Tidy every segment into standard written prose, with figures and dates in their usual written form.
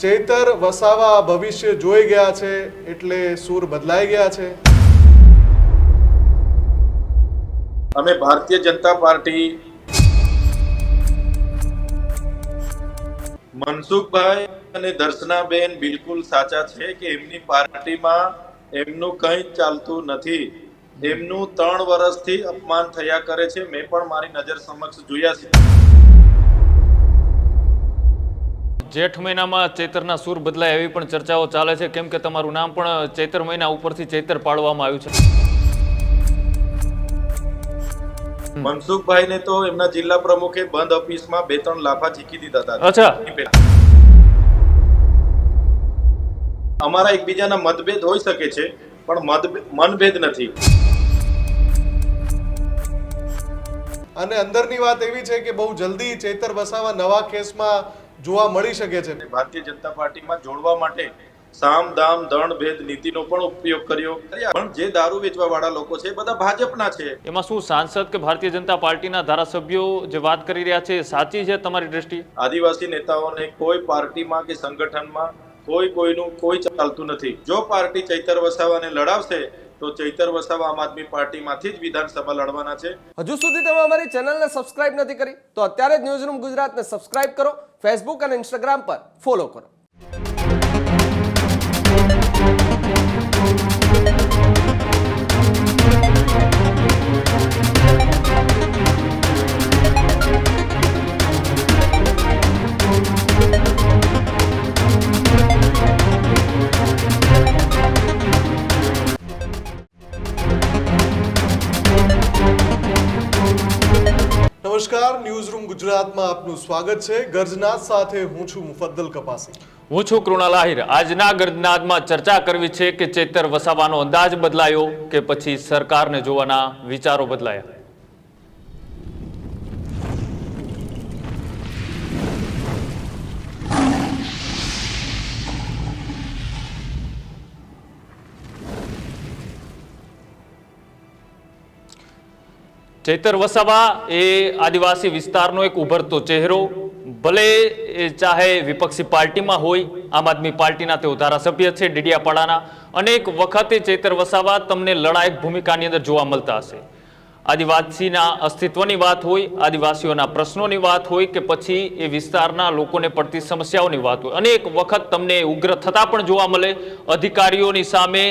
ચૈતર વસાવા ભવિષ્ય જોઈ ગયા છે એટલે સૂર બદલાઈ ગયા છે। અમે ભારતીય જનતા પાર્ટી મનસુખભાઈ અને દર્શનાબેન બિલકુલ સાચા છે કે એમની પાર્ટીમાં એમનું કંઈ જ ચાલતું નથી। એમનું 3 વર્ષથી અપમાન થયા કરે છે। મેં પણ મારી નજર સમક્ષ જોયા છે। જેઠ મહિનામાં ચૈતરના સૂર બદલાય એવી પણ ચર્ચાઓ ચાલે છે, કેમ કે તમારું નામ પણ ચૈતર મહિના ઉપરથી ચૈતર પાડવામાં આવ્યું છે। મનસુખભાઈને તો એમના જિલ્લા પ્રમુખે બંધ ઓફિસમાં 2-3 લાફા ઝીકી દીધા હતા। અચ્છા, અમારા એકબીજાના મતભેદ હોઈ શકે છે પણ મનભેદ નથી। અને અંદરની વાત એવી છે કે બહુ જલ્દી ચૈતર વસાવા નવા કેસમાં જોવા મળી શકે છે। ભારતીય જનતા પાર્ટીમાં જોડવા માટે સામ દામ દંડ ભેદ નીતિનો પણ ઉપયોગ કર્યો, પણ જે દારૂ વેચવા વાળા લોકો છે એ બધા ભાજપના છે। એમાં શું સાંસદ કે ભારતીય જનતા પાર્ટીના ધારાસભ્યો જે વાત કરી રહ્યા છે એ સાચી છે તમારી દ્રષ્ટિએ? આદિવાસી નેતાઓને કોઈ પાર્ટીમાં કે સંગઠનમાં કોઈનું કોઈ ચાલતું નથી। જો પાર્ટી ચૈતર વસાવાને લડાવશે તો ચૈતર વસાવા આમ આદમી પાર્ટીમાંથી જ વિધાનસભા લડવાના છે। હજુ સુધી તમે અમારી ચેનલને સબસ્ક્રાઇબ નથી કરી તો અત્યારે જ ન્યૂઝરૂમ ગુજરાતને સબસ્ક્રાઇબ કરો, ફેસબુક અને ઇન્સ્ટાગ્રામ પર ફોલો કરો। નમસ્કાર, ન્યૂઝરૂમ ગુજરાતમાં આપનું સ્વાગત છે। ગર્જનાદ સાથે હું છું મુફદ્દલ કપાસી। હું છું કૃણાલ આહિર। આજના ગર્જનાદમાં ચર્ચા કરવી છે કે ચૈતર વસાવાનો અંદાજ બદલાયો કે પછી સરકારને જોવાના વિચારો બદલાયા। ચૈતર વસાવા એ આદિવાસી વિસ્તારનો એક ઉભરતો ચહેરો, ભલે એ ચાહે વિપક્ષી પાર્ટીમાં હોય, આમ આદમી પાર્ટીના તેઓ ધારાસભ્ય છે ડેડિયાપાડાના। અનેક વખતે ચૈતર વસાવા તમને લડાયક ભૂમિકાની અંદર જોવા મળતા હશે। આદિવાસીના અસ્તિત્વની વાત હોય, આદિવાસીઓના પ્રશ્નોની વાત હોય કે પછી એ વિસ્તારના લોકોને પડતી સમસ્યાઓની વાત હોય, અનેક વખત તમને ઉગ્ર થતા પણ જોવા મળે, અધિકારીઓની સામે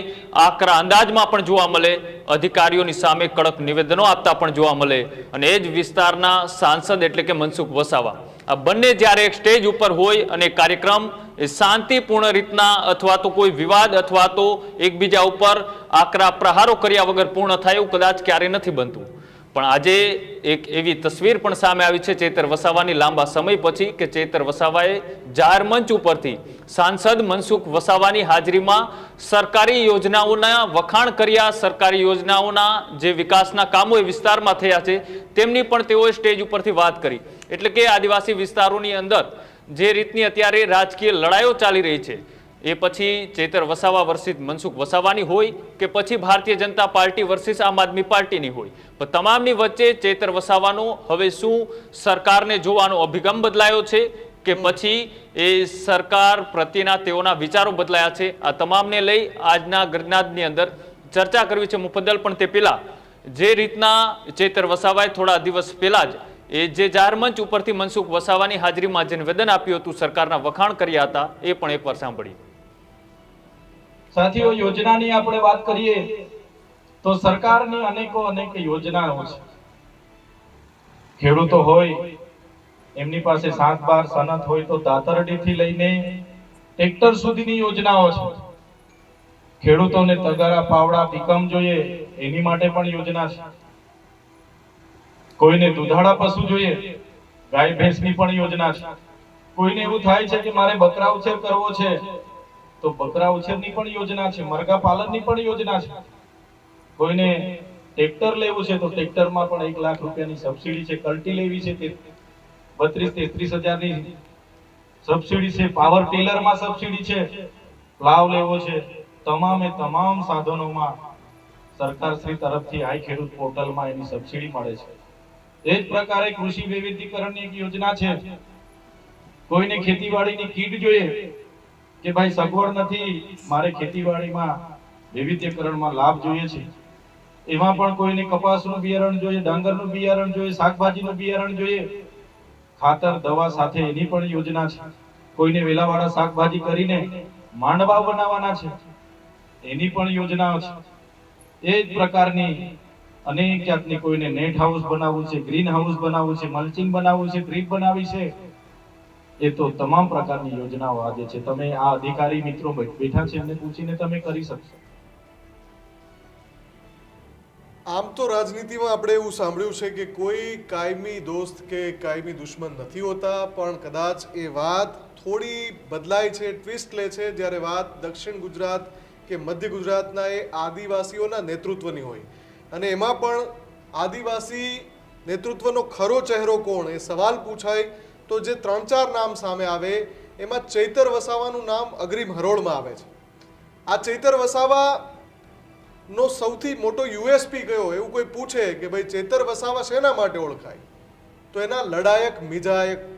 આકરા અંદાજમાં પણ જોવા મળે, અધિકારીઓની સામે કડક નિવેદનો આપતા પણ જોવા મળે। અને એ જ વિસ્તારના સાંસદ એટલે કે મનસુખ વસાવા, આ બંને જ્યારે એક સ્ટેજ ઉપર હોય અને કાર્યક્રમ એ શાંતિપૂર્ણ રીતના અથવા તો કોઈ વિવાદ અથવા તો એકબીજા ઉપર આકરા પ્રહારો કર્યા વગર પૂર્ણ થાય એવું કદાચ ક્યારે નથી બનતું। પણ આજે એક એવી તસવીર પણ સામે આવી છે ચૈતર વસાવાની લાંબા સમય પછી કે ચૈતર વસાવાએ જાહેર મંચ ઉપરથી સાંસદ મનસુખ વસાવાની હાજરીમાં સરકારી યોજનાઓના વખાણ કર્યા, સરકારી યોજનાઓના જે વિકાસના કામો એ વિસ્તારમાં થયા છે તેમની પણ તેઓએ સ્ટેજ ઉપરથી વાત કરી। એટલે કે આદિવાસી વિસ્તારોની અંદર જે રીતની અત્યારે રાજકીય લડાઈઓ ચાલી રહી છે એ પછી ચૈતર વસાવા વર્સિસ મનસુખ વસાવાની હોય કે પછી ભારતીય જનતા પાર્ટી વર્સિસ આમ આદમી પાર્ટીની હોય, પણ તમામની વચ્ચે ચૈતર વસાવાનો હવે શું સરકારને જોવાનો અભિગમ બદલાયો છે કે પછી એ સરકાર પ્રત્યેના તેઓના વિચારો બદલાયા છે? આ તમામને લઈ આજના ગર્જનાદની અંદર ચર્ચા કરવી છે મુફદ્દલ। પણ તે પહેલા જે રીતના ચૈતર વસાવાએ થોડા દિવસ પહેલા જ એ જે જાહેર મંચ ઉપરથી મનસુખ વસાવાની હાજરીમાં જે નિવેદન આપ્યું હતું, સરકારના વખાણ કર્યા હતા, એ પણ એકવાર સાંભળીએ। સાથીઓ, યોજનાની આપણે વાત કરીએ તો સરકારની અનેક યોજનાઓ છે। ખેડૂતો હોય એમની પાસે 7-12 સનત હોય તો દાતરડીથી લઈને ટ્રેક્ટર સુધીની યોજનાઓ છે। ખેડૂતોને તગારા પાવડા પીકમ જોઈએ એની માટે પણ યોજના છે। કોઈને દુધાળા પશુ જોઈએ, ગાય ભેંસની પણ યોજના છે। કોઈને એવું થાય છે કે મારે બકરા ઉછેર કરવો છે તો બકરા ઉછેરની પણ યોજના છે, મરઘા પાલનની પણ યોજના છે। કોઈને ટ્રેક્ટર લેવું છે તો ટ્રેક્ટરમાં પણ 1 લાખ રૂપિયાની સબસિડી છે। કલ્ટી લેવી છે તે 32-33 હજારની સબસિડી છે। પાવર ટેલરમાં સબસિડી છે। પ્લાવ લેવો છે, તમામે તમામ સાધનોમાં સરકારશ્રી તરફથી આઈ ખેડૂત પોર્ટલમાં એની સબસિડી મળે છે। એ જ પ્રકારે કૃષિ વૈવિધ્યકરણની એક યોજના છે। કોઈને ખેતીવાડીની કીટ જોઈએ કે ભાઈ સગવડ નથી, મારે ખેતીવાડીમાં વૈવિધ્યકરણમાં લાભ જોઈએ છે, એમાં પણ કોઈને કપાસનું બિયારણ જોઈએ, ડાંગરનું બિયારણ જોઈએ, શાકભાજીનું બિયારણ જોઈએ, ખાતર દવા સાથે એની પણ યોજના છે. કોઈને વેલાવાળા શાકભાજી કરીને માંડવા બનાવવાના છે, એની પણ યોજનાઓ છે. એ જ પ્રકારની અનેક જાતની, કોઈને નેટ હાઉસ બનાવવું છે, ગ્રીન હાઉસ બનાવવું છે, મલ્ચિંગ બનાવવું છે, ડ્રીપ બનાવી છે, એ તો તમામ પ્રકારની યોજનાઓ આજે છે. તમે આ અધિકારી મિત્રો બેઠા છે એમને પૂછીને તમે કરી શકશો. આમ તો રાજનીતિમાં આપણે એવું સાંભળ્યું છે કે કોઈ કાયમી દોસ્ત કે કાયમી દુશ્મન નથી હોતા, પણ કદાચ એ વાત થોડી બદલાય છે, ટ્વિસ્ટ લે છે જ્યારે વાત દક્ષિણ ગુજરાત કે મધ્ય ગુજરાતના એ આદિવાસીઓના નેતૃત્વની હોય, અને એમાં પણ આદિવાસી નેતૃત્વનો ખરો ચહેરો કોણ એ સવાલ પૂછાય તો જે 3-4 નામ સામે આવે એમાં ચૈતર વસાવાનું નામ અગ્રીમ હરોળમાં આવે છે. આ ચૈતર વસાવા નો સૌથી મોટો યુએસપી કયો એવું કોઈ પૂછે કે ભાઈ ચૈતર વસાવા શેના માટે ઓળખાય, તો એના લડાયક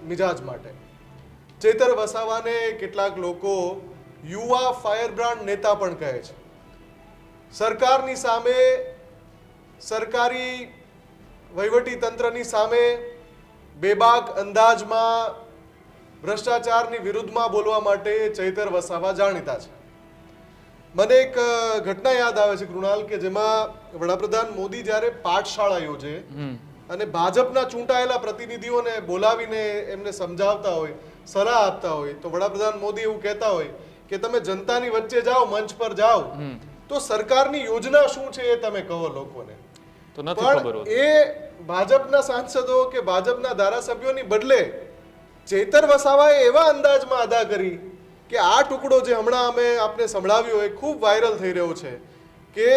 મિજાજ માટે. ચૈતર વસાવાને કેટલાક લોકો યુવા ફાયરબ્રાન્ડ નેતા પણ કહે છે. સરકારની સામે, સરકારી વહીવટી તંત્રની સામે બેબાક અંદાજમાં ભ્રષ્ટાચારની વિરુદ્ધમાં બોલવા માટે ચૈતર વસાવા જાણીતા છે. મને એક ઘટના યાદ આવે છે કૃણાલ, કે જેમાં વડાપ્રધાન મોદી જ્યારે પાઠશાળા યોજે અને ભાજપના ચૂંટાયેલા પ્રતિનિધિઓને બોલાવીને એમને સમજાવતા હોય, સલાહ આપતા હોય, તો વડાપ્રધાન મોદી એવું કહેતા હોય કે તમે જનતાની વચ્ચે જાઓ, મંચ પર જાઓ, તો સરકારની યોજના શું છે એ તમે કહો લોકોને. તો નથી ખબર પણ હોતી. એ ભાજપના સાંસદો કે ભાજપના ધારાસભ્યોની બદલે ચૈતર વસાવાએ એવા અંદાજમાં અદા કરી કે આ ટુકડો જે હમણાં અમે આપને સંભળાવ્યો એ ખૂબ વાયરલ થઈ રહ્યો છે, કે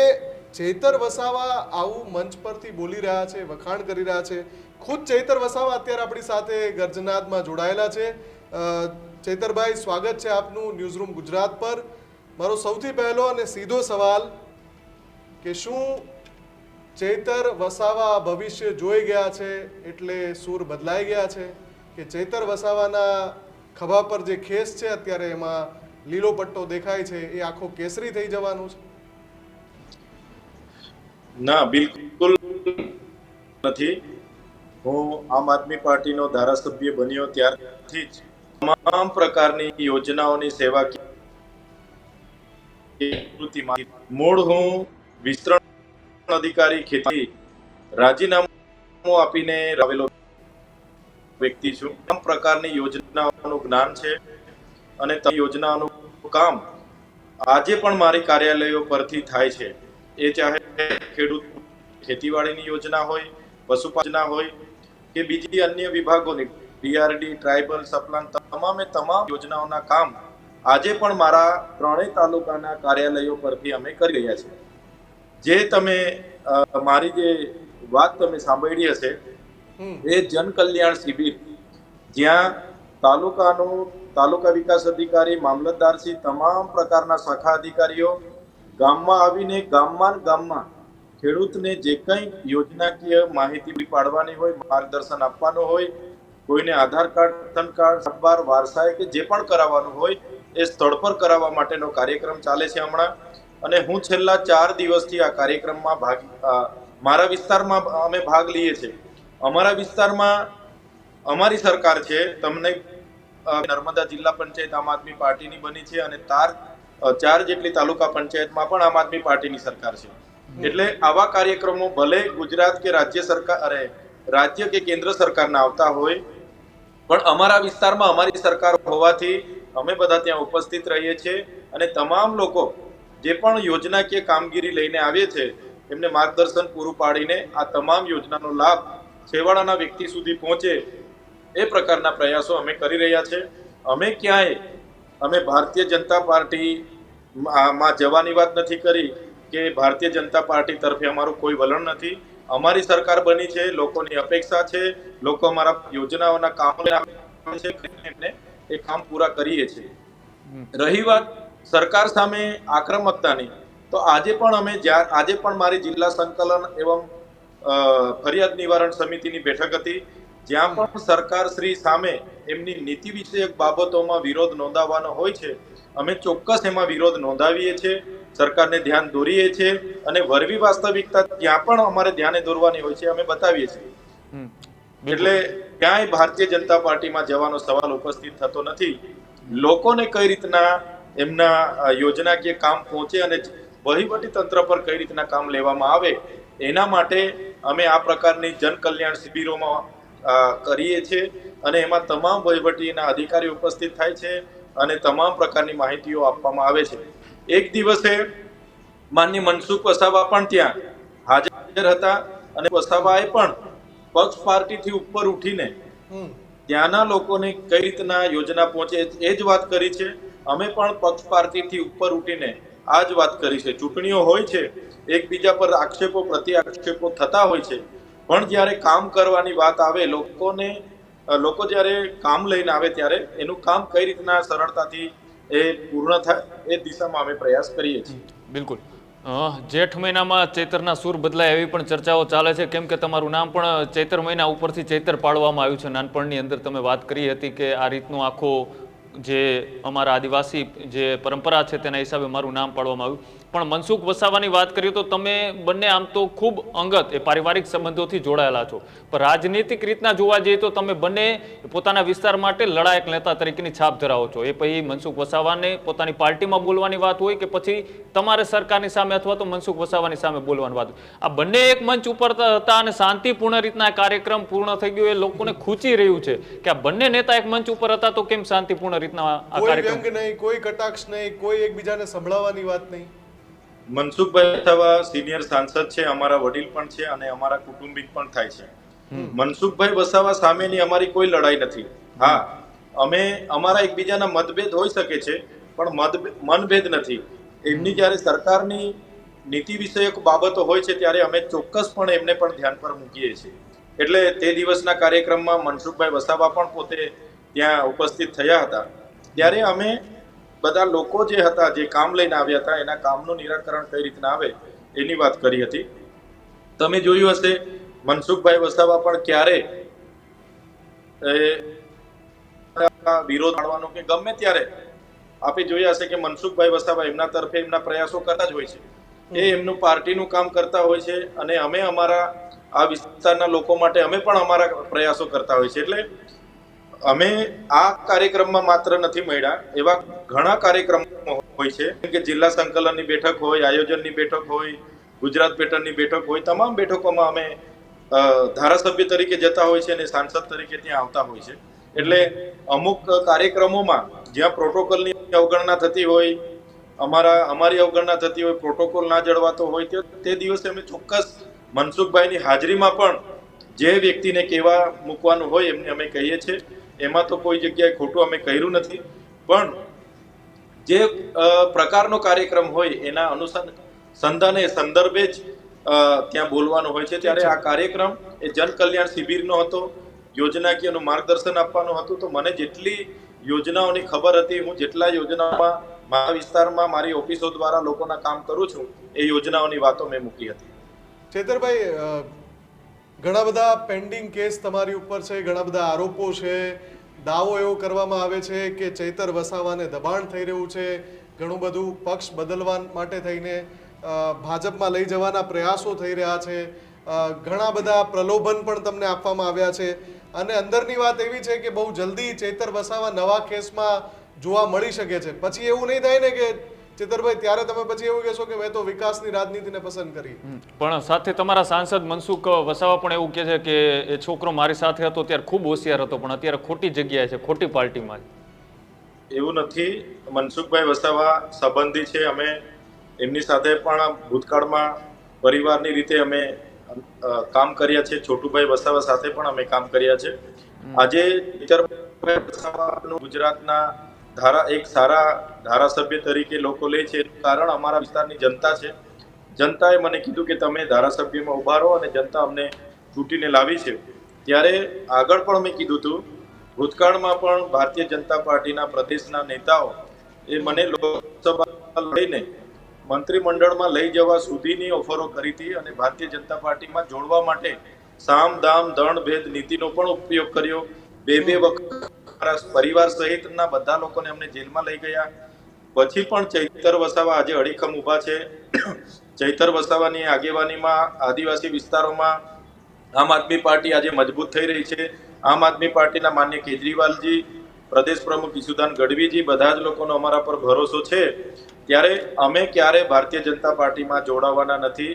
ચૈતર વસાવા આવું મંચ પરથી બોલી રહ્યા છે, વખાણ કરી રહ્યા છે. ખુદ ચૈતર વસાવા અત્યારે આપણી સાથે ગર્જનાદમાં જોડાયેલા છે. ચૈતરભાઈ, સ્વાગત છે આપનું ન્યૂઝરૂમ ગુજરાત પર. મારો સૌથી પહેલો અને સીધો સવાલ કે શું ચૈતર વસાવા ભવિષ્ય જોઈ ગયા છે એટલે સૂર બદલાઈ ગયા છે, કે ચૈતર વસાવાના ખભા પર જે ખેસ છે અત્યારે એમાં લીલો પટ્ટો દેખાય છે એ આખો કેસરી થઈ જવાનું છે? ના, બિલકુલ નથી. હું આમ આદમી પાર્ટીનો ધારાસભ્ય બન્યો ત્યારથી જ તમામ પ્રકારની યોજનાઓની સેવા મૂળ હું વિસ્તરણ અધિકારી ખેતી રાજીનામું આપીને આવેલો વ્યક્તિ છું. તમામ પ્રકારની યોજનાઓનું જ્ઞાન છે અને તે યોજનાઓનું કામ આજે પણ મારી કાર્યાલયો પરથી થાય છે. એ ચાહે ખેડૂત ખેતીવાડીની યોજના હોય, પશુપાલન હોય કે બીજી અન્ય વિભાગોની ડીઆરડી, ટ્રાઇબલ, સપ્લાન, તમામે તમામ યોજનાઓના કામ આજે પણ મારા 3 તાલુકાના કાર્યાલયો પરથી અમે કરી રહ્યા છીએ. જે તમે મારી જે વાત તમે સાંભળી હશે એ જન કલ્યાણ શિબિર, જ્યાં તાલુકા વિકાસ અધિકારી, મામલતદારશ્રી, તમામ પ્રકારના શાખા અધિકારીઓ ગામમાં આવીને ગામમાં ખેડૂતને જે કંઈ યોજનાકીય માહિતી પાડવાની હોય, માર્ગદર્શન આપવાનું હોય, કોઈને આધાર કાર્ડ, રેશન કાર્ડ, સતબાર, વારસાઈ કે જે પણ કરાવવાનું હોય એ સ્થળ પર કરાવવા માટેનો કાર્યક્રમ ચાલે છે હમણાં. અને હું છેલ્લા 4 દિવસથી આ કાર્યક્રમમાં મારા વિસ્તારમાં અમે ભાગ લઈએ છીએ. અમારા વિસ્તારમાં અમારી સરકાર છે, તમને નર્મદા જિલ્લા પંચાયત આમ આદમી પાર્ટીની બની છે અને 4 જેટલી તાલુકા પંચાયતમાં પણ આમ આદમી પાર્ટીની સરકાર છે. એટલે આવા કાર્યક્રમો ભલે ગુજરાત કે રાજ્ય કે કેન્દ્ર સરકારના આવતા હોય, પણ અમારા વિસ્તારમાં અમારી સરકાર હોવાથી અમે બધા ત્યાં ઉપસ્થિત રહીએ છીએ અને તમામ લોકો જે પણ યોજનાકીય કામગીરી લઈને આવે છે એમને માર્ગદર્શન પૂરું પાડીને આ તમામ યોજનાનો લાભ છેવાડાના વ્યક્તિ સુધી પહોંચે એ પ્રકારના પ્રયાસો અમે કરી રહ્યા છે. અમે ભારતીય જનતા પાર્ટીમાં જવાની વાત નથી કરી કે ભારતીય જનતા પાર્ટી તરફે અમારું કોઈ વલણ નથી. અમારી સરકાર બની છે, લોકોની અપેક્ષા છે, લોકો અમારા યોજનાઓના કામો છે, એમને એ કામ પૂરા કરીએ છીએ. રહી વાત સરકાર સામે આક્રમકતાની, તો આજે પણ મારી જિલ્લા સંકલન એવં ફરિયાદ નિવારણ સમિતિની બેઠક હતી, જ્યાં પણ સરકાર શ્રી સામે એમની નીતિ વિષયક બાબતોમાં વિરોધ નોંધાવવાનો હોય છે, અમે ચોક્કસ એમાં વિરોધ નોંધાવીએ છીએ, સરકારને ધ્યાન દોરીએ છીએ અને વરવી વાસ્તવિકતા જ્યાં પણ અમારે ધ્યાને દોરવાની હોય છે અમે બતાવીએ છીએ. એટલે ક્યાંય ભારતીય જનતા પાર્ટીમાં જવાનો સવાલ ઉપસ્થિત થતો નથી. લોકોને કઈ રીતના એમના યોજનાકીય કામ પહોંચે અને વહીવટી તંત્ર પર કઈ રીતના કામ લેવામાં આવે એના માટે અમે આ પ્રકારની જન કલ્યાણ શિબિરોમાં કરીએ છીએ અને એમાં તમામ વહીવટીના અધિકારીઓ ઉપસ્થિત થાય છે અને તમામ પ્રકારની માહિતીઓ આપવામાં આવે છે. એક દિવસે માનનીય મનસુખ વસાવા પણ ત્યાં હાજર હતા અને વસાવાએ પણ પક્ષ પાર્ટીથી ઉપર ઉઠીને ત્યાંના લોકોને કઈ રીતના યોજના પહોંચે એ જ વાત કરી છે. અમે પણ પક્ષ પાર્ટીથી ઉપર ઉઠીને આ જ વાત કરી છે. ચૂંટણીઓ હોય છે, એકબીજા પર આક્ષેપો પ્રતિ આક્ષેપો થતા હોય છે, પણ જ્યારે કામ કરવાની વાત આવે, લોકો જ્યારે કામ લઈને આવે ત્યારે એનું કામ કઈ રીતના સરળતાથી એ પૂર્ણ થાય એ દિશામાં અમે પ્રયાસ કરીએ છીએ. બિલકુલ. જેઠ મહિનામાં ચૈતરના સૂર બદલાય એવી પણ ચર્ચાઓ ચાલે છે, કેમ કે તમારું નામ પણ ચૈતર મહિના ઉપરથી ચૈતર પાડવામાં આવ્યું છે. નાનપણની અંદર તમે વાત કરી હતી કે આ રીતનું આખો જે અમારા આદિવાસી જે પરંપરા છે તેના હિસાબે મારું નામ પાડવામાં આવ્યું. પણ મનસુખ વસાવાની વાત કરીએ તો તમે બંને આમ તો ખૂબ અંગત એ પારિવારિક સંબંધોથી જોડાયેલા છો, પણ રાજનીતિક રીતના જોવા જઈએ તો તમે બંને પોતાના વિસ્તાર માટે લડાયક નેતા તરીકેની છાપ ધરાવો છો. એ પછી મનસુખ વસાવાને પોતાની પાર્ટીમાં બોલવાની વાત હોય કે પછી તમારે સરકારની સામે અથવા તો મનસુખ વસાવાની સામે બોલવાની વાત હોય, આ બંને એક મંચ ઉપર હતા અને શાંતિપૂર્ણ રીતના કાર્યક્રમ પૂર્ણ થઈ ગયો. એ લોકોને ખૂંચી રહ્યું છે કે આ બંને નેતા એક મંચ ઉપર હતા તો કેમ શાંતિપૂર્ણ રીતના આ કાર્યક્રમ? કોઈ વ્યંગ નહીં, કોઈ કટાક્ષ નહીં, કોઈ એકબીજાને સંભળાવવાની વાત નહીં. મનસુખભાઈ વસાવા સિનિયર સાંસદ છે, અમારા વડીલ પણ છે અને અમારા કુટુંબિક પણ થાય છે. મનસુખભાઈ વસાવા સામેની અમારી કોઈ લડાઈ નથી. હા, અમે અમારા એકબીજાના મતભેદ હોઈ શકે છે પણ મનભેદ નથી. એમની જ્યારે સરકારની નીતિ વિષયક બાબતો હોય છે ત્યારે અમે ચોક્કસપણે એમને પણ ધ્યાન પર મૂકીએ છીએ. એટલે તે દિવસના કાર્યક્રમમાં મનસુખભાઈ વસાવા પણ પોતે ત્યાં ઉપસ્થિત થયા હતા. ત્યારે અમે બધા લોકો જે હતા, જે કામ લઈને આવ્યા હતા, એના કામનું નિરાકરણ કઈ રીતના આવે એની વાત કરી હતી. તમે જોયું હશે મનસુખભાઈ વસાવા પણ ક્યારે વિરોધ કરવાનો કે ગમે ત્યારે આપે જોયા હશે કે મનસુખભાઈ વસાવા એમના તરફે એમના પ્રયાસો કરતા જ હોય છે. એ એમનું પાર્ટીનું કામ કરતા હોય છે અને અમે અમારા આ વિસ્તારના લોકો માટે અમે પણ અમારા પ્રયાસો કરતા હોય છે. એટલે અમે આ કાર્યક્રમમાં માત્ર નથી મળ્યા, એવા ઘણા કાર્યક્રમો હોય છે કે જિલ્લા સંકલનની બેઠક હોય, આયોજનની બેઠક હોય, ગુજરાત પેટર્નની બેઠક હોય, તમામ બેઠકોમાં અમે ધારાસભ્ય તરીકે જતા હોય છે અને સાંસદ તરીકે ત્યાં આવતા હોય છે. એટલે અમુક કાર્યક્રમોમાં જ્યાં પ્રોટોકોલની અવગણના થતી હોય, અમારી અવગણના થતી હોય, પ્રોટોકોલ ના જળવાતો હોય, તે દિવસે અમે ચોક્કસ મનસુખભાઈની હાજરીમાં પણ જે વ્યક્તિને કેવા મૂકવાનું હોય એમને અમે કહીએ છીએ. એમાં તો કોઈ જગ્યાએ ખોટું અમે કર્યું નથી, પણ જે પ્રકારનો કાર્યક્રમ હોય એના અનુસંધાને સંદર્ભે જ ત્યાં બોલવાનું હોય છે. ત્યારે આ કાર્યક્રમ એ જન કલ્યાણ શિબિરનો હતો, યોજનાકીયનું માર્ગદર્શન આપવાનું હતું. તો મને જેટલી યોજનાઓની ખબર હતી, હું જેટલા યોજનાઓમાં મારા વિસ્તારમાં મારી ઓફિસો દ્વારા લોકોના કામ કરું છું, એ યોજનાઓની વાતો મેં મૂકી હતી. ચેતરભાઈ, ઘણા બધા પેન્ડિંગ કેસ તમારી ઉપર છે, ઘણા બધા આરોપો છે, દાવો એવો કરવામાં આવે છે કે ચૈતર વસાવાને દબાણ થઈ રહ્યું છે, ઘણું બધું પક્ષ બદલવા માટે થઈને ભાજપમાં લઈ જવાના પ્રયાસો થઈ રહ્યા છે, ઘણા બધા પ્રલોભન પણ તમને આપવામાં આવ્યા છે અને અંદરની વાત એવી છે કે બહુ જલ્દી ચૈતર વસાવા નવા કેસમાં જોવા મળી શકે છે. પછી એવું નહીં થાય ને કે ચેતરભાઈ ત્યારે તમે પછી એવું કહેશો કે મેં તો વિકાસની રાજનીતિને પસંદ કરી? પણ સાથે તમારા સાંસદ મનસુખ વસાવા પણ એવું કહે છે કે એ છોકરો મારી સાથે હતો ત્યારે ખૂબ હોશિયાર હતો, પણ અત્યારે ખોટી જગ્યાએ છે, ખોટી પાર્ટીમાં. એવું નથી. મનસુખભાઈ વસાવા સંબંધી છે, અમે એમની સાથે પણ ભૂતકાળમાં પરિવારની રીતે અમે કામ કર્યા છે. છોટુભાઈ વસાવા સાથે પણ અમે કામ કર્યા છે. આજે ગુજરાતના એક સારા ધારાસભ્ય તરીકે લોકો લે છે, કારણ અમારા વિસ્તારની જનતા છે. જનતાએ મને કીધું કે તમે ધારાસભ્યમાં ઉભા રહો અને જનતા અમને ચૂંટીને લાવી છે. ત્યારે આગળ પણ મેં કીધું હતું, ભૂતકાળમાં પણ ભારતીય જનતા પાર્ટીના પ્રદેશના નેતાઓ એ મને લોકસભા લઈને મંત્રીમંડળમાં લઈ જવા સુધીની ઓફરો કરી હતી અને ભારતીય જનતા પાર્ટીમાં જોડવા માટે સામ દામ દંડ ભેદ નીતિનો પણ ઉપયોગ કર્યો. બે વખત મારા પરિવાર સહિતના બધા લોકોને અમને જેલમાં લઈ ગયા. પછી પણ ચૈતર વસાવા આજે અડીખમ ઊભા છે. ચૈતર વસાવાની આગેવાનીમાં આદિવાસી વિસ્તારોમાં આમ આદમી પાર્ટી આજે મજબૂત થઈ રહી છે. આમ આદમી પાર્ટીના માન્ય કેજરીવાલજી, પ્રદેશ પ્રમુખ ઈસુદાન ગઢવીજી, બધા જ લોકોનો અમારા પર ભરોસો છે. ત્યારે અમે ક્યારે ભારતીય જનતા પાર્ટીમાં જોડાવાના નથી.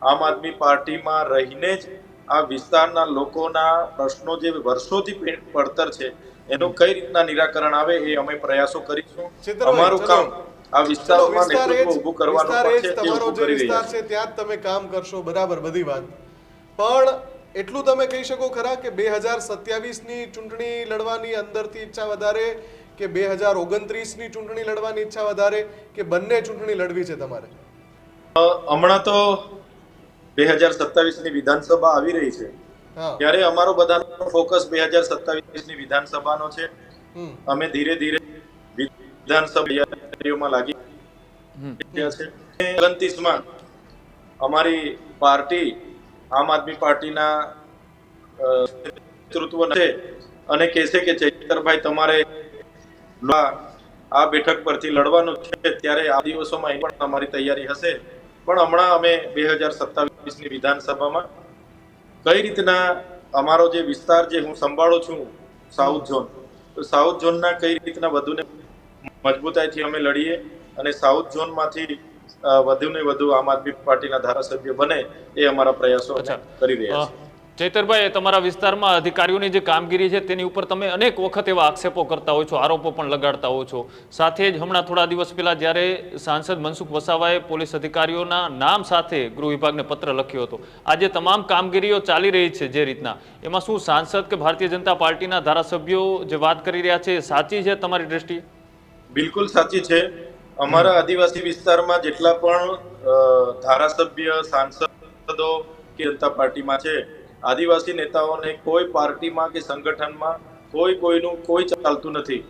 આમ આદમી પાર્ટીમાં રહીને જ આ વિસ્તારના લોકોના પ્રશ્નો જે વર્ષોથી પડતર છે એનું કઈ રીતના નિરાકરણ આવે એ અમે પ્રયાસો કરીશું. ચિત્રભાઈ, અમારું ચલો. કામ આ વિસ્તારોમાં વિસ્તાર એ જ- નેતૃત્વ ઊભું કરવાનું વિસ્તાર એ પણ જ છે, તે તમારો ઊભું જે કરી વિસ્તાર રહ્યા છે છે. ત્યાં જ તમે કામ કરશો, બરાબર, બધી વાત. પણ એટલું તમે કહી શકો ખરા કે 2027ની ચૂંટણી લડવાની અંદરથી ઈચ્છા વધારે કે 2029ની ચૂંટણી લડવાની ઈચ્છા વધારે કે બંને ચૂંટણી લડવી છે તમારે? હમણાં તો 2027ની વિધાનસભા આવી રહી છે, હા. ત્યારે અમારો બધાનો ફોકસ 2027ની વિધાનસભાનો છે. હમ. અમે ધીરે ધીરે વિધાનસભા તૈયારીઓમાં લાગી રહ્યા છે. 29માં અમારી પાર્ટી આમ આદમી પાર્ટીના નેતૃત્વ છે અને કહેશે કે ચૈતરભાઈ તમારે આ બેઠક પરથી લડવાનું છે, ત્યારે આ દિવસોમાં અહીં પણ અમારી તૈયારી હશે. પણ હમણાં અમે 2027ની વિધાનસભામાં કઈ રીતના અમારો જે વિસ્તાર જે હું સંભાળું છું સાઉથ ઝોન, તો સાઉથ ઝોનના કઈ રીતના વધુને મજબૂતાઈથી અમે લડીએ અને સાઉથ ઝોનમાંથી વધુને વધુ આમ આદમી પાર્ટીના ધારાસભ્ય બને એ અમારા પ્રયાસો અમે કરી રહ્યા છીએ. ચૈતરભાઈ, તમારા વિસ્તારમાં અધિકારીઓની જે કામગીરી છે તેની ઉપર તમે અનેક વખત એવા આક્ષેપો કરતા હોય છો, આરોપો પણ લગાડતા હો છો. સાથે જ હમણાં થોડા દિવસ પહેલા જ્યારે સાંસદ મનસુખ વસાવાએ પોલીસ અધિકારીઓના નામ સાથે ગૃહ વિભાગને પત્ર લખ્યો હતો, આજે તમામ કામગીરીઓ ચાલી રહી છે જે રીતના, એમાં શું સાંસદ કે ભારતીય જનતા પાર્ટીના ધારાસભ્યો જે વાત કરી રહ્યા છે એ સાચી છે તમારી દ્રષ્ટિએ? બિલકુલ સાચી છે. અમારા આદિવાસી વિસ્તારમાં જેટલા પણ ધારાસભ્ય સાંસદો કે જનતા પાર્ટીમાં છે, આદિવાસી નેતાઓને કોઈ પાર્ટીમાં કે સંગઠનમાં કોઈનું કોઈ ચાલતું નથી.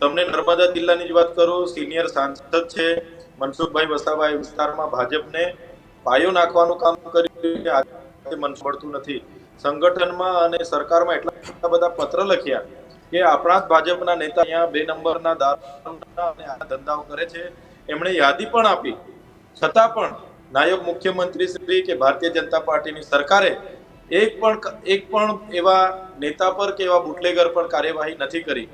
તમને નર્મદા જિલ્લાની જ વાત કરું, સિનિયર સાંસદ છે મનસુખભાઈ વસાવા એ વિસ્તારમાં ભાજપને પાયો નાખવાનું કામ કર્યું છે. આજે મનસુખ મળતું નથી. સંગઠનમાં અને સરકારમાં એટલા બધા પત્ર લખ્યા કે આપણા જ ભાજપના નેતા અહીંયા 2 નંબરના દારૂના અને આ ધંધાઓ કરે છે. એમણે યાદી પણ આપી, છતાં પણ નાયબ મુખ્યમંત્રી શ્રી કે ભારતીય જનતા પાર્ટીની સરકારે એક પણ એવા નેતા પર કે એવા બુટલેગર પર કાર્યવાહી નથી કરી.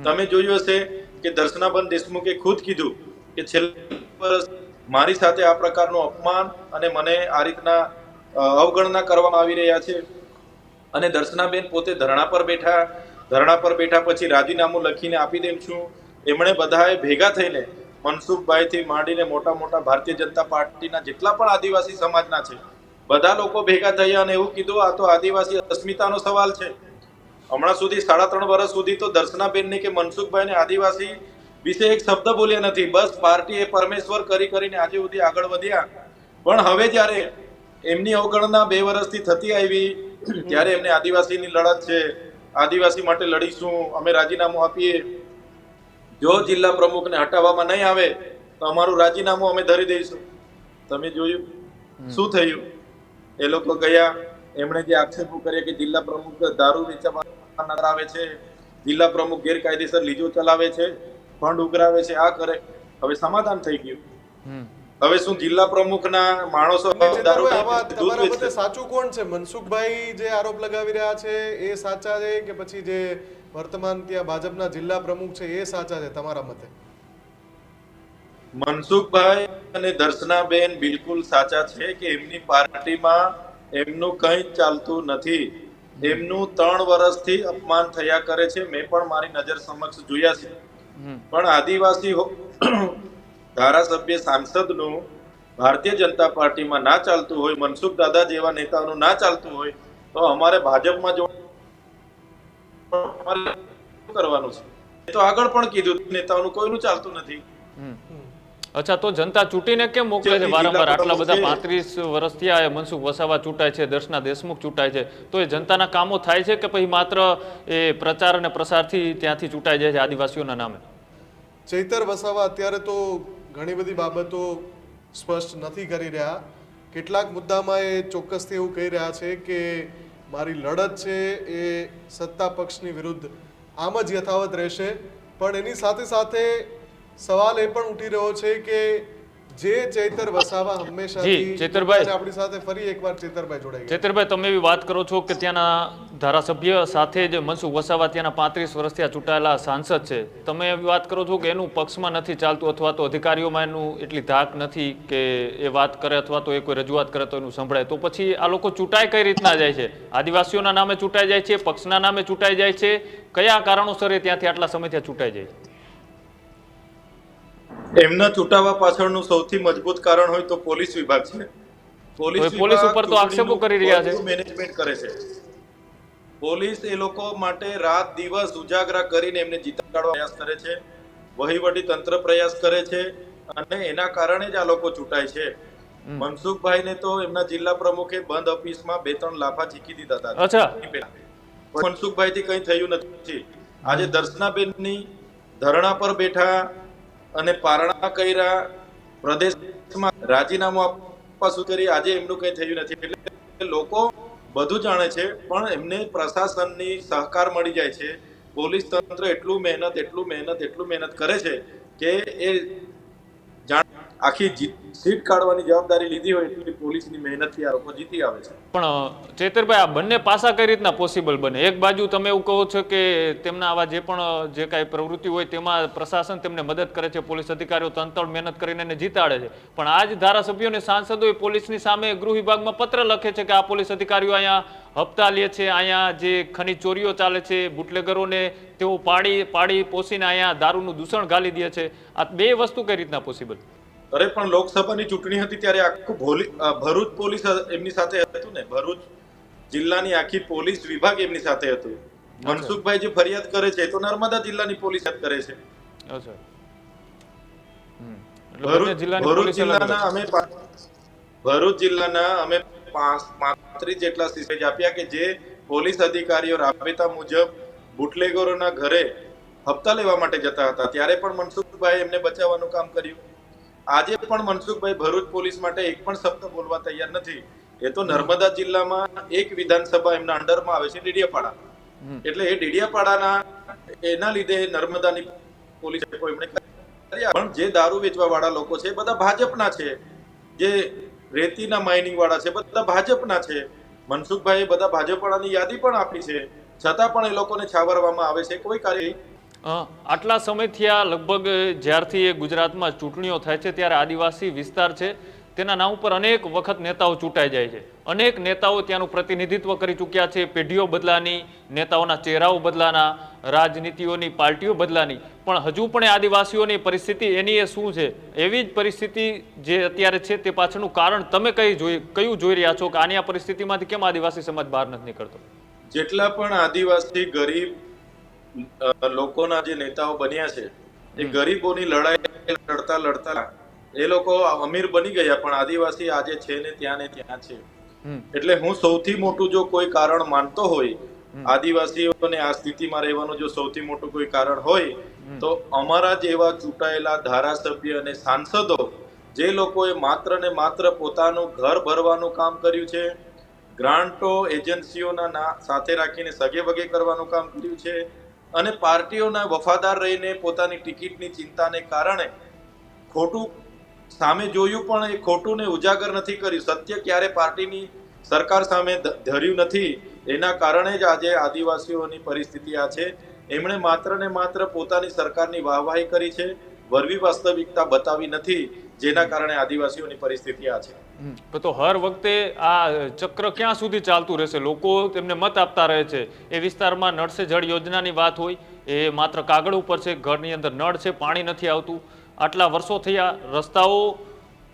તમે જોયું હશે કે દર્શનાબેન દેશમુખે ખુદ કીધું કે છેલ્લા વર્ષ મારી સાથે આ પ્રકારનું અપમાન અને મને આ રીતના અવગણના કરવામાં આવી રહ્યા છે. અને દર્શનાબેન પોતે ધરણા પર બેઠા પછી રાજીનામું લખીને આપી દેમ છું. એમણે બધાએ ભેગા થઈને મનસુખભાઈથી માંડીને મોટા ભારતીય જનતા પાર્ટીના જેટલા પણ આદિવાસી સમાજના છે બધા લોકો ભેગા થયા અને એવું કીધું આ તો આદિવાસી અસ્મિતાનો સવાલ છે. હમણાં સુધી 3.5 વર્ષ સુધી તો દર્શનાબેનને કે મનસુખભાઈને આદિવાસી વિશે એક શબ્દ બોલ્યા નથી. બસ પાર્ટીએ પરમેશ્વર કરીને આજે સુધી આગળ વધ્યા. પણ હવે જ્યારે એમની અવગણના 2 વર્ષથી થતી આવી, ત્યારે એમને આદિવાસીની લડત છે, આદિવાસી માટે લડીશું, અમે રાજીનામું આપીએ, જો જિલ્લા પ્રમુખને હટાવવામાં નહીં આવે તો અમારું રાજીનામું અમે ધરી દઈશું. તમે જોયું શું થયું? એ લોકો ગયા, એમણે જે આક્ષેપો કર્યા કે જિલ્લા પ્રમુખ દારૂ વેચવા આવે છે, જિલ્લા પ્રમુખ ગેરકાયદેસર લીજો ચલાવે છે, ફંડ ઉઘરાવે છે, આ કરે. હવે સમાધાન થઈ ગયું. હવે શું જિલ્લા પ્રમુખના માણસો દારૂ આમાં દૂધ તમારા વેચશે? મતે સાચું કોણ છે? મનસુખભાઈ જે આરોપ લગાવી રહ્યા છે એ સાચા છે કે પછી જે વર્તમાન ત્યાં ભાજપના જિલ્લા પ્રમુખ છે એ સાચા છે તમારા મતે? મનસુખભાઈ અને દર્શનાબેન બિલકુલ સાચા છે કે એમની પાર્ટીમાં એમનું કંઈ જ ચાલતું નથી. એમનું 3 વર્ષથી અપમાન થયા કરે છે. મેં પણ મારી નજર સમક્ષ જોયા છે. પણ આદિવાસી ધારાસભ્ય સાંસદનું ભારતીય જનતા પાર્ટીમાં ના ચાલતું હોય, મનસુખ દાદા જેવા નેતાઓનું ના ચાલતું હોય, તો અમારે ભાજપમાં જો કરવાનું છે. તો આગળ પણ કીધું નેતાઓનું કોઈનું ચાલતું નથી. અચ્છા, તો જનતા ચૂંટીને કેમ મોકલે છે વારંવાર? આટલા બધા 35 વર્ષ થયા મનસુખ વસાવા ચૂંટાય છે, દર્શના દેશમુખ ચૂંટાય છે, તો એ જનતાના કામો થાય છે કે પછી માત્ર એ પ્રચાર અને પ્રસારથી ત્યાંથી ચૂંટાઈ જાય છે આદિવાસીઓના નામે? ચૈતર વસાવા અત્યારે તો ઘણી બધી બાબતો સ્પષ્ટ નથી કરી રહ્યા. કેટલાક મુદ્દામાં એ ચોક્કસથી એવું કહી રહ્યા છે કે મારી લડત છે એ સત્તા પક્ષની વિરુદ્ધ આમ જ યથાવત રહેશે, પણ એની સાથે સાથે સવાલ એ પણ ઉઠી રહ્યો છે કે જે ચૈતર વસાવા હંમેશાથી ચૈતરભાઈ. આપણી સાથે ફરી એકવાર ચૈતરભાઈ જોડાઈ ગયા. ચેતરભાઈ, તમે એવી વાત કરો છો કે ત્યાંના ધારાસભ્ય સાથે જ મનસુખ વસાવા ત્યાંના 35 વર્ષથી આ ચૂંટાયેલા સાંસદ છે, તમે એવી વાત કરો છો કે એનું પક્ષમાં નથી ચાલતું અથવા તો અધિકારીઓમાં એનું એટલી ધાક નથી કે એ વાત કરે અથવા તો એ કોઈ રજૂઆત કરે તો એનું સંભળાય, તો પછી આ લોકો ચૂંટાય કઈ રીતના જાય છે? આદિવાસીઓના નામે ચૂંટાઈ જાય છે, પક્ષના નામે ચૂંટાઈ જાય છે, કયા કારણોસર એ ત્યાંથી આટલા સમયથી ચૂંટાઈ જાય છે? એમના ચૂંટાવા પાછળનું સૌથી મજબૂત કારણ હોય તો પોલીસ વિભાગ છે. પોલીસ ઉપર તો આક્ષેપો કરી રહ્યા છે. મેનેજમેન્ટ કરે છે. પોલીસ એ લોકો માટે રાત દિવસ ઉજાગરા કરીને એમને જીતાડવા પ્રયાસ કરે છે, વહીવટી તંત્ર પ્રયાસ કરે છે, અને એના કારણે જ આ લોકો ચૂંટાય છે. મનસુખભાઈને તો એમના જિલ્લા પ્રમુખે બંધ ઓફિસમાં 2-3 લાફા ઝીકી દીધા હતા. અચ્છા. મનસુખભાઈથી કંઈ થયું નથી. આજે દર્શનાબેનની ધરણા પર બેઠા અને પારણા કર્યા, પ્રદેશમાં રાજીનામું આપવા સુધી કરી, આજે એમનું કંઈ થયું નથી. એટલે લોકો બધું જાણે છે, પણ એમને પ્રશાસનની સહકાર મળી જાય છે. પોલીસ તંત્ર એટલું મહેનત કરે છે કે એ આખી સીટ કાઢવાની જવાબદારી લીધી હોય એટલી પોલીસની મહેનતથી આ લોકો જીતી આવે છે. પણ ચેતરભાઈ, આ બંને પાસા કઈ રીતના પોસિબલ બને? એક બાજુ તમે એવું કહો છો કે તેમના આવા જે કાંઈ પ્રવૃત્તિ હોય તેમાં પ્રશાસન તેમને મદદ કરે છે, પોલીસ અધિકારીઓ તંતણ મહેનત કરીને એને જીતાડે છે, પણ આ જ ધારાસભ્યો અને સાંસદોએ પોલીસની સામે ગૃહ વિભાગમાં પત્ર લખે છે કે આ પોલીસ અધિકારીઓ અહીંયા હપ્તા લે છે, અહીંયા જે ખનીજ ચોરીઓ ચાલે છે, બુટલેગરોને તેઓ પાડી પોસીને અહીંયા દારૂનું દૂષણ ગાલી દે છે. આ બે વસ્તુ કઈ રીતના પોસિબલ? અરે પણ લોકસભાની ચૂંટણી હતી ત્યારે આખું ભરૂચ પોલીસ એમની સાથે હતું ને, ભરૂચ જિલ્લાની આખી પોલીસ વિભાગ એમની સાથે હતું. મનસુખભાઈ જે ફરિયાદ કરે છે તો નર્મદા જિલ્લાની પોલીસ કરે છે. ભરૂચ જિલ્લાના અમે 35 જેટલા સીસેજ આપ્યા કે જે પોલીસ અધિકારીઓ રાબેતા મુજબ બુટલેગરોના ઘરે હપ્તા લેવા માટે જતા હતા, ત્યારે પણ મનસુખભાઈ એમને બચાવવાનું કામ કર્યું. આજે પણ મનસુખભાઈ ભરૂચ પોલીસ માટે એક પણ શબ્દ બોલવા તૈયાર નથી. એ તો નર્મદા જિલ્લામાં એક વિધાનસભા એમના અંડરમાં આવે છે, ડેડિયાપાડા. એટલે એ ડેડિયાપાડાના એના લીધે નર્મદાની પોલીસ એમણે પણ જે દારૂ વેચવા વાળા લોકો છે બધા ભાજપના છે, જે રેતીના માઇનિંગ વાળા છે બધા ભાજપના છે. મનસુખભાઈએ બધા ભાજપવાળાની યાદી પણ આપી છે, છતાં પણ એ લોકોને છાવરવામાં આવે છે. કોઈ કાર્ય આટલા સમયથી આ લગભગ જ્યારથી એ ગુજરાતમાં ચૂંટણીઓ થાય છે ત્યારે આદિવાસી વિસ્તાર છે તેના નામ ઉપર અનેક વખત નેતાઓ ચૂંટાઈ જાય છે. અનેક નેતાઓ ત્યાંનું પ્રતિનિધિત્વ કરી ચૂક્યા છે. પેઢીઓ બદલાની, નેતાઓના ચહેરાઓ બદલાના, રાજનીતિઓની પાર્ટીઓ બદલાની, પણ હજુ પણ આદિવાસીઓની પરિસ્થિતિ એની એ શું છે? એવી જ પરિસ્થિતિ જે અત્યારે છે તે પાછળનું કારણ તમે કયું જોઈ રહ્યા છો કે આની આ પરિસ્થિતિમાંથી કેમ આદિવાસી સમાજ બહાર નથી નીકળતો? જેટલા પણ આદિવાસી ગરીબ લોકોના જે નેતાઓ બન્યા છે એ ગરીબોની લડાઈ લડતા એ લોકો અમીર બની ગયા, પણ આદિવાસી આજે છે ને ત્યાં છે. એટલે હું સૌથી મોટું જો કોઈ કારણ માનતો હોય, આદિવાસીઓને આ સ્થિતિમાં રહેવાનું જો સૌથી મોટું કોઈ કારણ હોય તો અમારા જેવા ચૂંટાયેલા ધારાસભ્ય અને સાંસદો જે લોકોએ માત્ર ને માત્ર પોતાનું ઘર ભરવાનું કામ કર્યું છે, ગ્રાન્ટો એજન્સીઓના સાથે રાખીને સગે વગે કરવાનું કામ કર્યું છે, અને પાર્ટીઓના વફાદાર રહીને પોતાની ટિકિટની ચિંતાને કારણે ખોટું સામે જોયું પણ એ ખોટુંને ઉજાગર નથી કર્યું, સત્ય ક્યારે પાર્ટીની સરકાર સામે ધર્યું નથી. એના કારણે જ આજે આદિવાસીઓની પરિસ્થિતિ આ છે. એમણે માત્ર ને માત્ર પોતાની સરકારની વાહવાહી કરી છે, વરવી વાસ્તવિકતા બતાવી નથી, જેના કારણે આદિવાસીઓની પરિસ્થિતિ આ છે. તો હર વખતે આ ચક્ર ક્યાં સુધી ચાલતું રહેશે? લોકો તેમને મત આપતા રહે છે. એ વિસ્તારમાં નળ સે જળ યોજનાની વાત હોય એ માત્ર કાગળ ઉપર છે, ઘરની અંદર નળ છે, પાણી નથી આવતું. આટલા વર્ષો થયા, રસ્તાઓ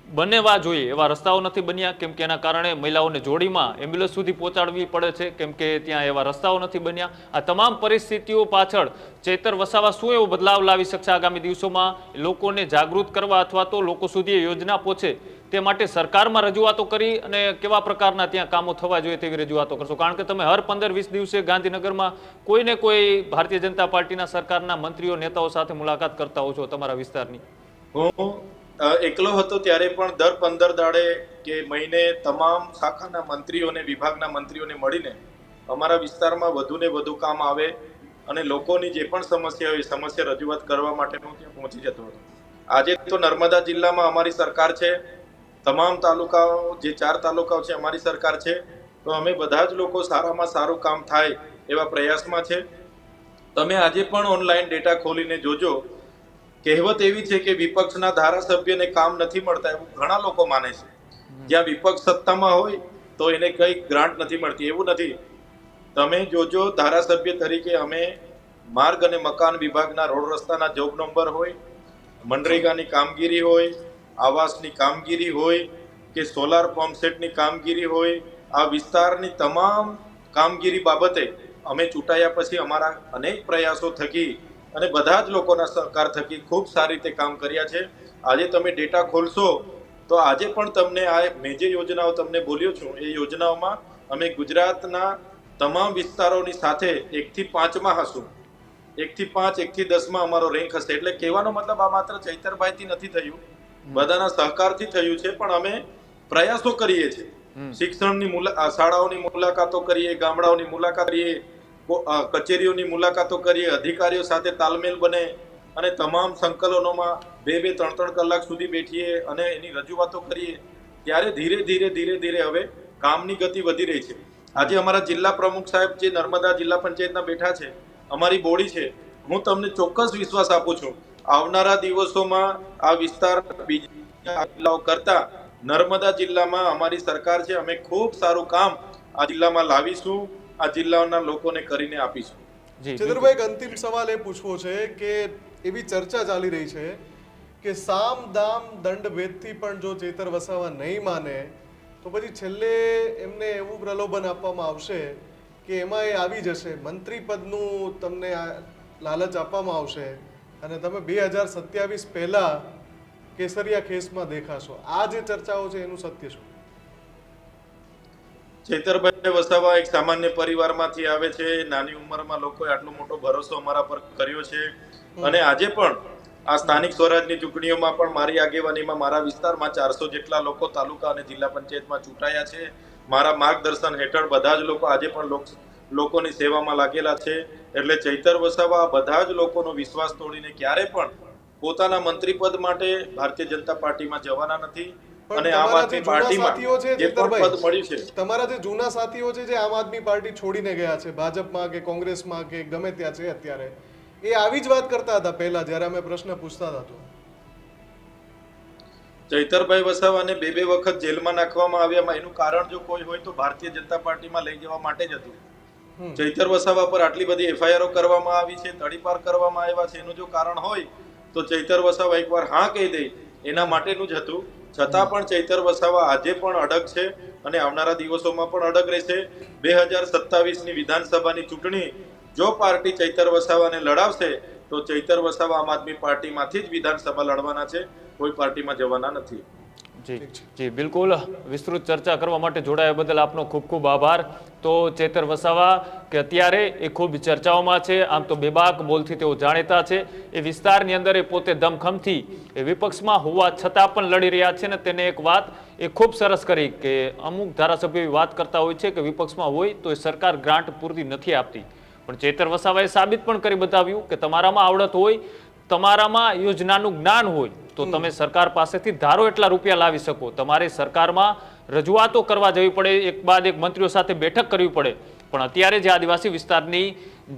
બનવા જોઈએ એવા રસ્તાઓ નથી બન્યા, કેમ કે એના કારણે મહિલાઓને જોડીમાં એમ્બ્યુલન્સ સુધી પહોંચાડવી પડે છે, કેમ કે ત્યાં એવા રસ્તાઓ નથી બન્યા. આ તમામ પરિસ્થિતિઓ પાછળ ચૈતર વસાવા શું એવો બદલાવ લાવી શકશે આગામી દિવસોમાં? લોકોને જાગૃત કરવા અથવા તો લોકો સુધી એ યોજના પહોંચે તે માટે સરકારમાં રજૂઆતો કરી અને કેવા પ્રકારના ત્યાં કામો થવા જોઈએ તેવી રજૂઆતો કરશો? કારણ કે તમે હર 15-20 દિવસે ગાંધીનગરમાં કોઈને કોઈ ભારતીય જનતા પાર્ટીના સરકારના મંત્રીઓ નેતાઓ સાથે મુલાકાત કરતા હો છો તમારા વિસ્તારની. હું એકલો હતો ત્યારે પણ દર 15 દાડે કે મહિને તમામ શાખાના મંત્રીઓને, વિભાગના મંત્રીઓને મળીને અમારા વિસ્તારમાં વધુ ને વધુ કામ આવે અને લોકોની જે પણ સમસ્યા હોય સમસ્યા રજૂઆત કરવા માટે હું ત્યાં પહોંચી જતો હતો. આજે તો નર્મદા જિલ્લામાં અમારી સરકાર છે, તમામ તાલુકાઓ જે 4 તાલુકાઓ છે અમારી સરકાર છે, તો અમે બધા જ લોકો સારામાં સારું કામ થાય એવા પ્રયાસમાં છે. તમે આજે પણ ઓનલાઈન ડેટા ખોલીને જોજો. કહેવત એવી છે કે વિપક્ષના ધારાસભ્યને કામ નથી મળતા એવું ઘણા લોકો માને છે. જ્યાં વિપક્ષ સત્તામાં હોય તો એને કઈ ગ્રાન્ટ નથી મળતી, એવું નથી. તમે જોજો, ધારાસભ્ય તરીકે અમે માર્ગ અને મકાન વિભાગના રોડ રસ્તાના જોબ નંબર હોય, મનરેગાની કામગીરી હોય, આવાસની કામગીરી હોય કે સોલાર પંપ સેટની કામગીરી હોય, આ વિસ્તારની તમામ કામગીરી બાબતે અમે ચૂંટાયા પછી અમારા અનેક પ્રયાસો થકી અને બધા જ લોકોના સહકાર થકી ખૂબ સારી રીતે કામ કર્યા છે. આજે તમે ડેટા ખોલશો તો આજે પણ તમને આ મેં જે યોજનાઓ તમને બોલ્યો છું એ યોજનાઓમાં અમે ગુજરાતના તમામ વિસ્તારોની સાથે 1 થી 5માં હશું. 1 થી 5, 1 થી 10માં અમારો રેન્ક હશે. એટલે કહેવાનો મતલબ આ માત્ર ચૈતરભાઈથી નથી થયું, બધાના સહકારથી થયું છે. પણ અમે પ્રયાસો કરીએ છીએ. શિક્ષણની શાળાઓની મુલાકાતો કરીએ, ગામડાઓની મુલાકાત કરીએ, કચેરીઓની મુલાકાતો કરીએ, અધિકારીઓ સાથે તાલમેલ બને અને તમામ સંકલનોમાં 2-2, 3-3 કલાક સુધી બેઠીએ અને એની રજૂઆતો કરીએ. ત્યારે ધીરે ધીરે હવે કામની ગતિ વધી રહી છે. આજે અમારા જિલ્લા પ્રમુખ સાહેબ જે નર્મદા જિલ્લા પંચાયતના બેઠા છે, અમારી બોડી છે, હું તમને ચોક્કસ વિશ્વાસ આપું છું આવનારા દિવસોમાં આ વિસ્તાર બીજા જિલ્લાઓ કરતા નર્મદા જિલ્લામાં અમારી સરકાર છે, અમે ખૂબ સારું કામ આ જિલ્લામાં લાવીશું, આ જિલ્લાના લોકોને કરીને આપીશું. ચંદ્રભાઈ, એક અંતિમ સવાલ એ પૂછવો છે કે એવી ચર્ચા ચાલી રહી છે કે સામ દામ દંડ ભેદથી પણ જો ચેતર વસાવા નહીં માને તો પછી છેલ્લે એમને એવું પ્રલોભન આપવામાં આવશે કે એમાં એ આવી જશે, મંત્રી પદનું તમને લાલચ આપવામાં આવશે અને તમે 2027 પહેલા કેસરિયા ખેસમાં દેખાશો. આ જે ચર્ચાઓ છે એનું સત્ય શું? ચૈતરભાઈ વસાવા એક સામાન્ય પરિવારમાંથી આવે છે. નાની ઉંમરમાં લોકોએ આટલો મોટો ભરોસો અમારા પર કર્યો છે અને આજે પણ આ સ્થાનિક સ્વરાજની ચૂંટણીઓમાં પણ મારી આગેવાનીમાં મારા વિસ્તારમાં 400 જેટલા લોકો તાલુકા અને જિલ્લા પંચાયતમાં ચૂંટાયા છે. મારા માર્ગદર્શન હેઠળ બધા જ લોકો આજે પણ લોકોની સેવામાં લાગેલા છે. એટલે ચૈતર વસાવા બધા જ લોકોનો વિશ્વાસ તોડીને ક્યારે પણ પોતાના મંત્રી પદ માટે ભારતીય જનતા પાર્ટીમાં જવાના નથી. અને આમ આદમી પાર્ટીમાં જે પણ પદ મળ્યું છે, તમારા જે જૂના સાથીઓ છે જે આમ આદમી પાર્ટી છોડીને ગયા છે, ભાજપમાં કે કોંગ્રેસમાં કે ગમે ત્યાં છે અત્યારે, એ આવી જ વાત કરતા હતા પહેલા જ્યારે અમે પ્રશ્ન પૂછતા હતા તો? ચૈતરભાઈ વસાવાને 2 વખત જેલમાં નાખવામાં આવ્યા. એનું કારણ જો કોઈ હોય તો ભારતીય જનતા પાર્ટીમાં લઈ જવા માટે જ હતું. ચૈતર વસાવા પર આટલી બધી એફઆઈઆર કરવામાં આવી છે, તડીપાર કરવામાં આવ્યા છે, એનું જો કારણ હોય તો ચૈતર વસાવા એકવાર હા કહી દે એના માટેનું જ હતું. છતાં પણ ચૈતર વસાવા આજે પણ અડગ છે અને આવનારા દિવસોમાં પણ અડગ રહેશે. 2027ની વિધાનસભાની ચૂંટણી જો પાર્ટી ચૈતર વસાવાને લડાવશે તો ચૈતર વસાવા આમ આદમી પાર્ટીમાંથી જ વિધાનસભા લડવાના છે, કોઈ પાર્ટીમાં જવાના નથી. જી બિલકુલ. વિસ્તૃત ચર્ચા કરવા માટે જોડાયા બદલ આપનો ખૂબ ખૂબ આભાર. તો ચૈતર વસાવા કે અત્યારે એ ખૂબ ચર્ચાઓમાં છે, આમ તો બેબાક બોલથી તેઓ જાણીતા છે. એ વિસ્તારની અંદર એ પોતે દમખમથી એ વિપક્ષમાં હોવા છતાં પણ લડી રહ્યા છે. ને તેને એક વાત એ ખૂબ સરસ કરી કે અમુક ધારાસભ્યો વાત કરતા હોય છે કે વિપક્ષમાં હોય તો એ સરકાર ગ્રાન્ટ પૂરતી નથી આપતી, પણ ચૈતર વસાવાએ સાબિત પણ કરી બતાવ્યું કે તમારામાં આવડત હોય, તમારામાં યોજનાનું જ્ઞાન હોય તો તમે સરકાર પાસેથી ધારો એટલા રૂપિયા લાવી શકો. તમારે સરકારમાં રજૂઆતો કરવા જવી પડે, એક બાદ એક મંત્રીઓ સાથે બેઠક કરવી પડે. પણ અત્યારે જે આદિવાસી વિસ્તારની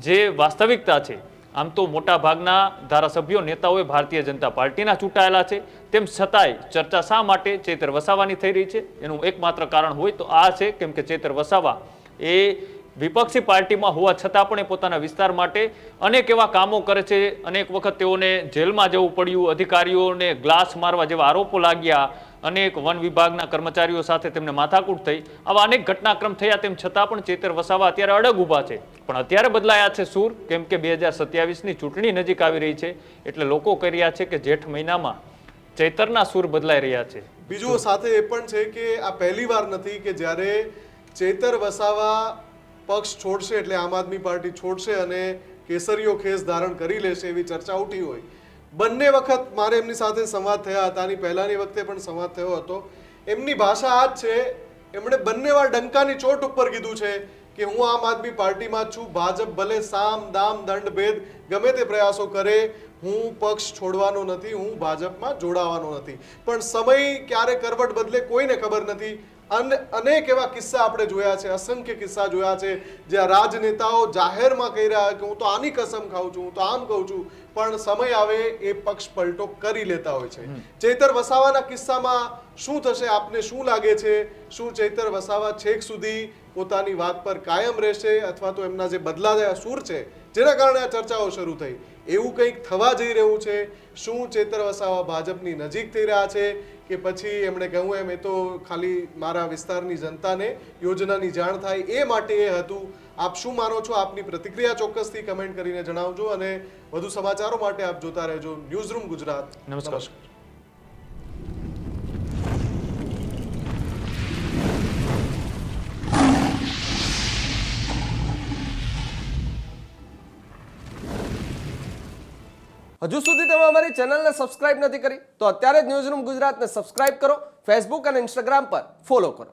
જે વાસ્તવિકતા છે, આમ તો મોટા ભાગના ધારાસભ્યો નેતાઓ ભારતીય જનતા પાર્ટીના ચૂંટાયેલા છે, તેમ છતાંય ચર્ચા શા માટે ચૈતર વસાવાની થઈ રહી છે એનું એકમાત્ર કારણ હોય તો આ છે, કેમ કે ચૈતર વસાવા એ વિપક્ષી પાર્ટીમાં હોવા છતાં પણ એ પોતાના વિસ્તાર માટે અનેક એવા કામો કરે છે. અનેક વખત તેઓને જેલમાં જવું પડ્યું, અધિકારીઓને ગ્લાસ મારવા જેવા આરોપો લાગ્યા, અનેક વન વિભાગના કર્મચારીઓ સાથે તેમને માથાકૂટ થઈ, આવા અનેક ઘટનાક્રમ થયા. તેમ છતાં પણ ચૈતર વસાવા અત્યારે અડગ ઊભા છે. પણ અત્યારે બદલાયા છે સૂર, કેમ કે 2027ની ચૂંટણી નજીક આવી રહી છે એટલે લોકો કહી રહ્યા છે કે જેઠ મહિનામાં ચૈતરના સૂર બદલાઈ રહ્યા છે. બીજું સાથે એ પણ છે કે આ પહેલી વાર નથી કે જ્યારે ચૈતર વસાવા પક્ષ છોડશે એટલે આમ આદમી પાર્ટી છોડશે અને કેસરીયો ખેસ ધારણ કરી લેશે એવી ચર્ચા ઉઠી હોય. બંને વખત મારે એમની સાથે સંવાદ થયા હતા, આની પહેલાની વખતે પણ સંવાદ થયો હતો. એમની ભાષા આ જ છે, એમણે બંને વાર ડંકાની ચોટ ઉપર કીધું છે કે હું આમ આદમી પાર્ટીમાં છું, ભાજપ ભલે સામ દામ દંડ ભેદ ગમે તે પ્રયાસો કરે, હું પક્ષ છોડવાનો નથી, હું ભાજપમાં જોડાવાનો નથી. પણ સમય ક્યારે કરવટ બદલે કોઈને ખબર નથી. અનેક એવા કિસ્સા આપણે જોયા છે, અસંખ્ય કિસ્સા જોયા છે જ્યાં રાજનેતાઓ જાહેરમાં કહી રહ્યા કે હું તો આની કસમ ખાઉં છું, હું તો આમ કહું છું, પણ સમય આવે એ પક્ષ પલટો કરી લેતા હોય છે. ચૈતર વસાવાના કિસ્સામાં શું થશે, આપને શું લાગે છે? શું ચૈતર વસાવા છેક સુધી પોતાની વાત પર કાયમ રહેશે, અથવા તો એમના જે બદલાયા સૂર છે જેના કારણે આ ચર્ચાઓ શરૂ થઈ, એવું કંઈક થવા જઈ રહ્યું છે? શું ચૈતર વસાવા ભાજપની નજીક થઈ રહ્યા છે, કે પછી એમણે કહ્યું એમ એ તો ખાલી મારા વિસ્તારની જનતાને યોજનાની જાણ થાય એ માટે એ હતું? આપ શું માનો છો? આપની પ્રતિક્રિયા ચોક્કસથી કમેન્ટ કરીને જણાવજો, અને વધુ સમાચારો માટે આપ જોતા રહેજો ન્યૂઝરૂમ ગુજરાત. નમસ્કાર. હજુ સુધી તમે અમારી ચેનલને સબસ્ક્રાઇબ નથી કરી તો અત્યારે જ ન્યૂઝરૂમ ગુજરાતને સબસ્ક્રાઇબ કરો, ફેસબુક અને ઇન્સ્ટાગ્રામ પર ફોલો કરો.